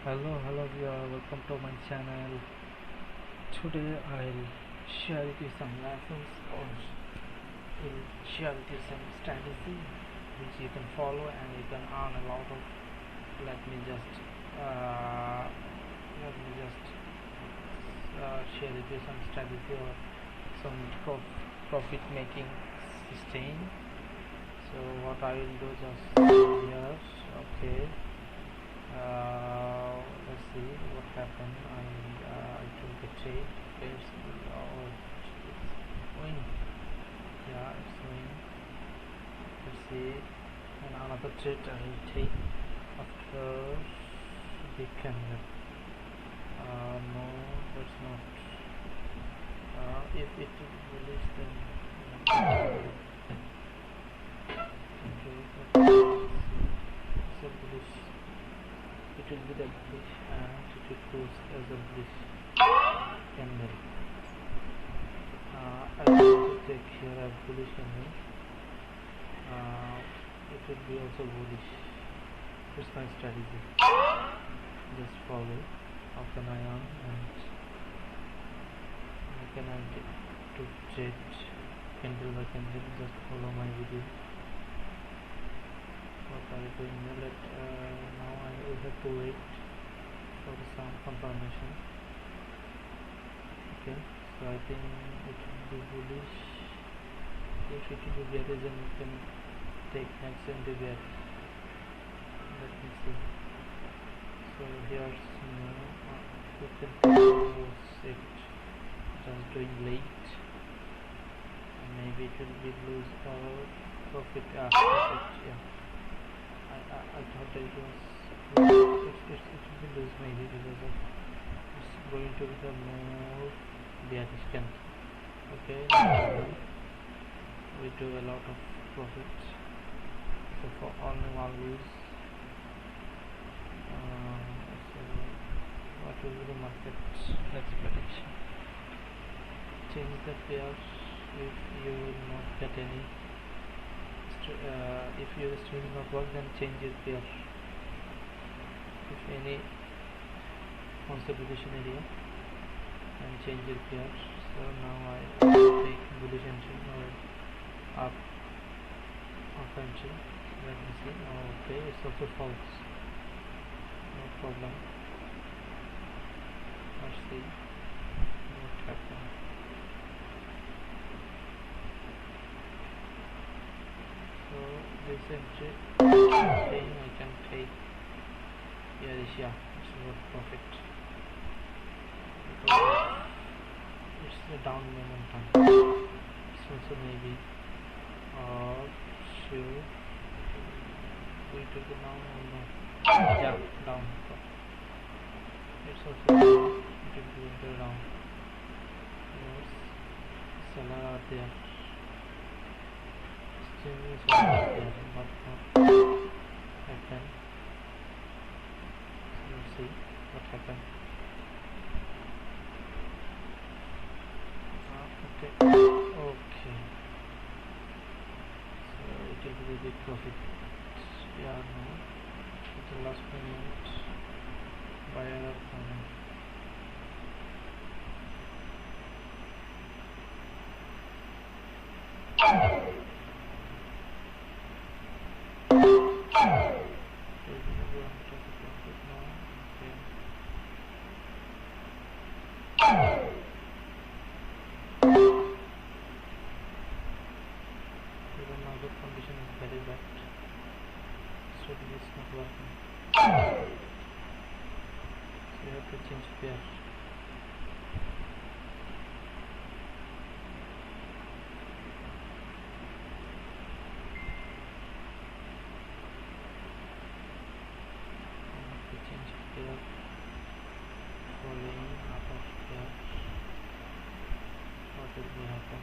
Hello viewer, welcome to my channel. Today I'll share with you some lessons or will share with you some strategy which you can follow and you can earn a lot of. Let me just uh, share with you some strategy or some profit making system. So what I will do just here. Okay. Let's see what happened. I took the trade. It's win. Yeah, it's win. Let's see. And another trade I will take after the candle. No, that's not. If it is bullish, then okay. It's a bullish. It will be the bullish and it will close as a bullish candle. I will take here a bullish candle. It will be also bullish. It's my strategy. Just follow up an iron and I can to trade candle by candle. Just follow my video. What are you doing now? Now I will have to wait for some confirmation. Okay, so I think it will be bullish. If it will be bearish, then you can take next into bearish. Let me see. So here's you can close it just doing late. Maybe it will be lose or profit. Profit, yeah. I thought it was it will be lose maybe because of it's going to be the more bearish candle. Okay, we do a lot of profit. So for only one lose. So what will be the market next prediction? Change the pairs if you will not get any. If your strategy not work, then change your pair. If any consolidation area, and change your pair. So now I take bullish entry or up entry. Let me see. Okay, it's also false. No problem. Let's see what happened. So this entry I can take here is it's not profit because it's the down momentum. It's also maybe sure we took it down or no. Yeah, down. It's also down. It will go down. Yes, seller are there. Is there, but not happen. Let's see what happened. Okay. So it will be a big profit. Yeah, no. At the last moment, buyer are coming. The condition is very bad, so it is not working. So you have to change pair. Following up of pair. What will be happen?